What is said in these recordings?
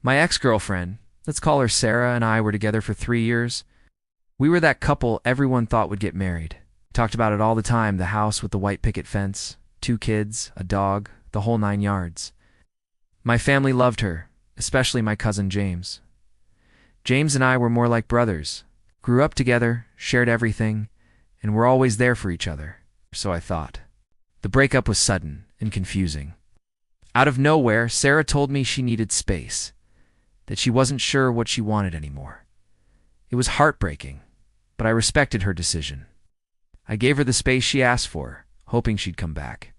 My ex-girlfriend, let's call her Sarah, and I were together for 3 years. We were that couple everyone thought would get married. Talked about it all the time, the house with the white picket fence, 2 kids, a dog, the whole 9 yards. My family loved her, especially my cousin James. James and I were more like brothers, grew up together, shared everything, and were always there for each other, so I thought. The breakup was sudden and confusing. Out of nowhere, Sarah told me she needed space, that she wasn't sure what she wanted anymore. It was heartbreaking, but I respected her decision. I gave her the space she asked for, hoping she'd come back.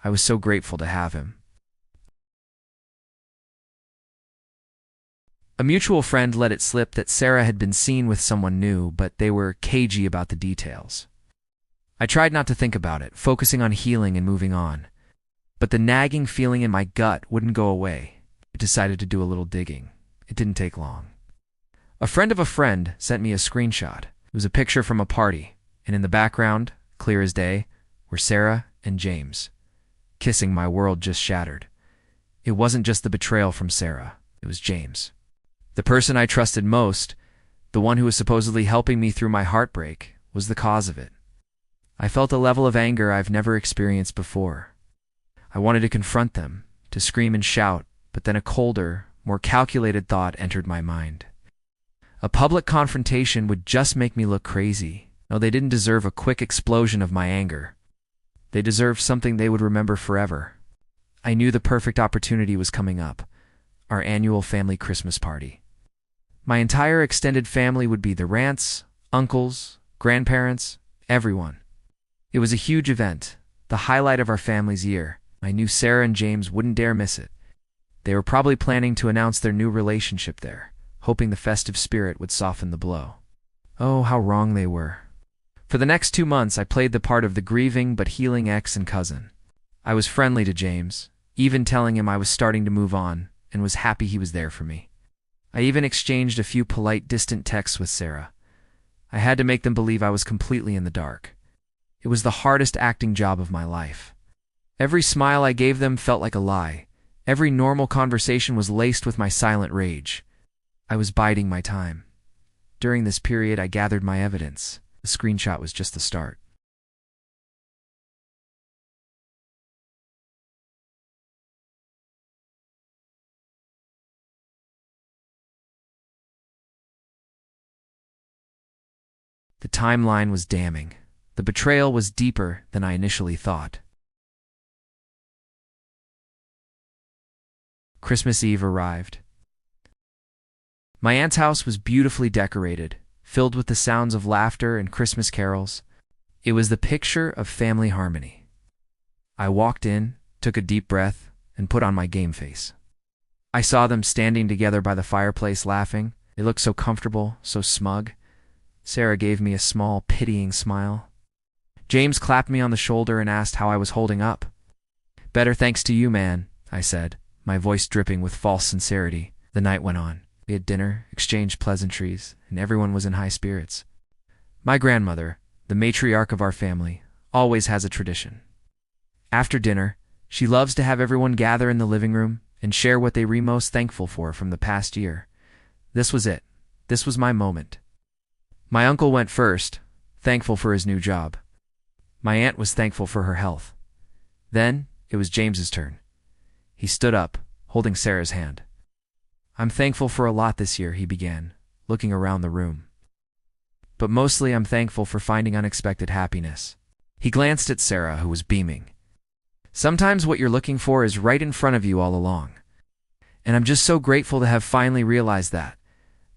I was so grateful to have him. A mutual friend let it slip that Sarah had been seen with someone new, but they were cagey about the details. I tried not to think about it, focusing on healing and moving on. But the nagging feeling in my gut wouldn't go away. I decided to do a little digging. It didn't take long. A friend of a friend sent me a screenshot. It was a picture from a party, and in the background, clear as day, were Sarah and James. Kissing, my world just shattered. It wasn't just the betrayal from Sarah, it was James. The person I trusted most, the one who was supposedly helping me through my heartbreak, was the cause of it. I felt a level of anger I've never experienced before. I wanted to confront them, to scream and shout, but then a colder, more calculated thought entered my mind. A public confrontation would just make me look crazy. No, they didn't deserve a quick explosion of my anger. They deserved something they would remember forever. I knew the perfect opportunity was coming up, our annual family Christmas party. My entire extended family would be the aunts, uncles, grandparents, everyone. It was a huge event, the highlight of our family's year. I knew Sarah and James wouldn't dare miss it. They were probably planning to announce their new relationship there, hoping the festive spirit would soften the blow. Oh, how wrong they were. For the next 2 months, I played the part of the grieving but healing ex and cousin. I was friendly to James, even telling him I was starting to move on and was happy he was there for me. I even exchanged a few polite, distant texts with Sarah. I had to make them believe I was completely in the dark. It was the hardest acting job of my life. Every smile I gave them felt like a lie. Every normal conversation was laced with my silent rage. I was biding my time. During this period, I gathered my evidence. The screenshot was just the start. The timeline was damning. The betrayal was deeper than I initially thought. Christmas Eve arrived. My aunt's house was beautifully decorated, filled with the sounds of laughter and Christmas carols. It was the picture of family harmony. I walked in, took a deep breath, and put on my game face. I saw them standing together by the fireplace laughing. They looked so comfortable, so smug. Sarah gave me a small, pitying smile. James clapped me on the shoulder and asked how I was holding up. "Better thanks to you, man," I said, my voice dripping with false sincerity. The night went on. We had dinner, exchanged pleasantries, and everyone was in high spirits. My grandmother, the matriarch of our family, always has a tradition. After dinner, she loves to have everyone gather in the living room and share what they were most thankful for from the past year. This was it. This was my moment. My uncle went first, thankful for his new job. My aunt was thankful for her health. Then it was James's turn. He stood up, holding Sarah's hand. "I'm thankful for a lot this year," he began, looking around the room. "But mostly I'm thankful for finding unexpected happiness." He glanced at Sarah, who was beaming. "Sometimes what you're looking for is right in front of you all along. And I'm just so grateful to have finally realized that."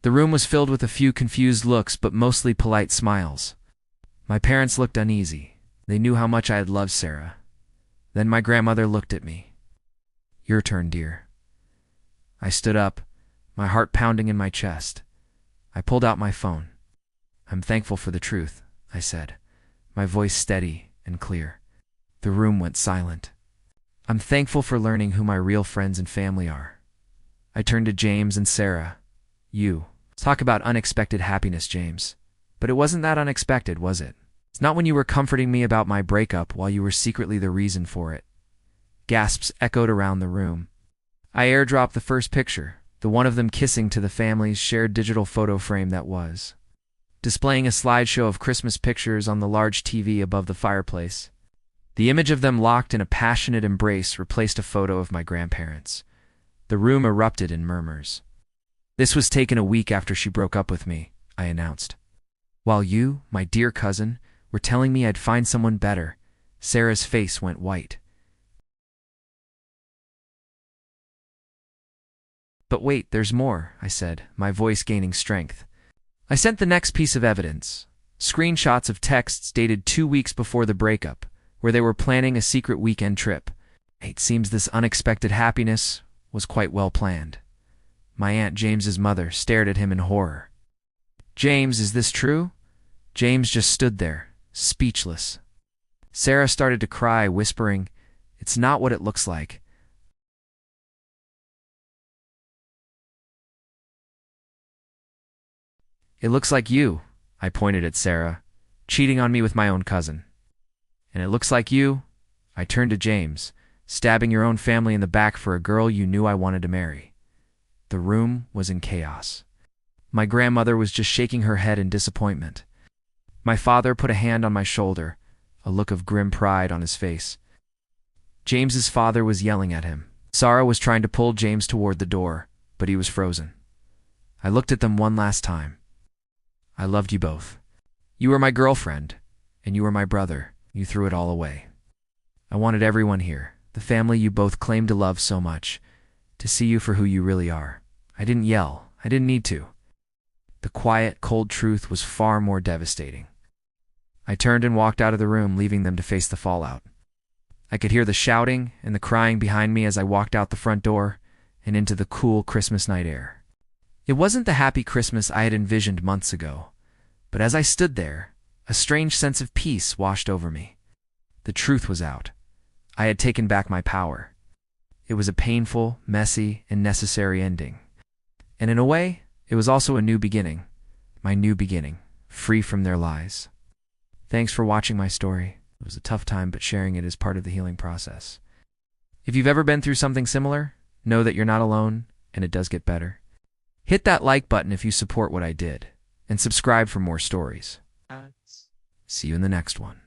The room was filled with a few confused looks, but mostly polite smiles. My parents looked uneasy. They knew how much I had loved Sarah. Then my grandmother looked at me. "Your turn, dear." I stood up, my heart pounding in my chest. I pulled out my phone. "I'm thankful for the truth," I said, my voice steady and clear. The room went silent. "I'm thankful for learning who my real friends and family are." I turned to James and Sarah. "You. Talk about unexpected happiness, James. But it wasn't that unexpected, was it? It's not when you were comforting me about my breakup while you were secretly the reason for it. Gasps echoed around the room. I airdropped the first picture, the one of them kissing to the family's shared digital photo frame that was, displaying a slideshow of Christmas pictures on the large TV above the fireplace. The image of them locked in a passionate embrace replaced a photo of my grandparents. The room erupted in murmurs. "This was taken a week after she broke up with me," I announced. "While you, my dear cousin, were telling me I'd find someone better." Sarah's face went white. "But wait, there's more," I said, my voice gaining strength. I sent the next piece of evidence, screenshots of texts dated 2 weeks before the breakup, where they were planning a secret weekend trip. It seems this unexpected happiness was quite well planned. My Aunt James's mother stared at him in horror. "James, is this true?" James just stood there, speechless. Sarah started to cry, whispering, "It's not what it looks like." "It looks like you," I pointed at Sarah, "cheating on me with my own cousin. And it looks like you," I turned to James, "stabbing your own family in the back for a girl you knew I wanted to marry." The room was in chaos. My grandmother was just shaking her head in disappointment. My father put a hand on my shoulder, a look of grim pride on his face. James's father was yelling at him. Sarah was trying to pull James toward the door, but he was frozen. I looked at them one last time. "I loved you both. You were my girlfriend, and you were my brother. You threw it all away. I wanted everyone here, the family you both claimed to love so much, to see you for who you really are. I didn't yell. I didn't need to." The quiet, cold truth was far more devastating. I turned and walked out of the room, leaving them to face the fallout. I could hear the shouting and the crying behind me as I walked out the front door and into the cool Christmas night air. It wasn't the happy Christmas I had envisioned months ago, but as I stood there, a strange sense of peace washed over me. The truth was out. I had taken back my power. It was a painful, messy, and necessary ending. And in a way, it was also a new beginning. My new beginning, free from their lies. Thanks for watching my story. It was a tough time, but sharing it is part of the healing process. If you've ever been through something similar, know that you're not alone, and it does get better. Hit that like button if you support what I did, and subscribe for more stories. See you in the next one.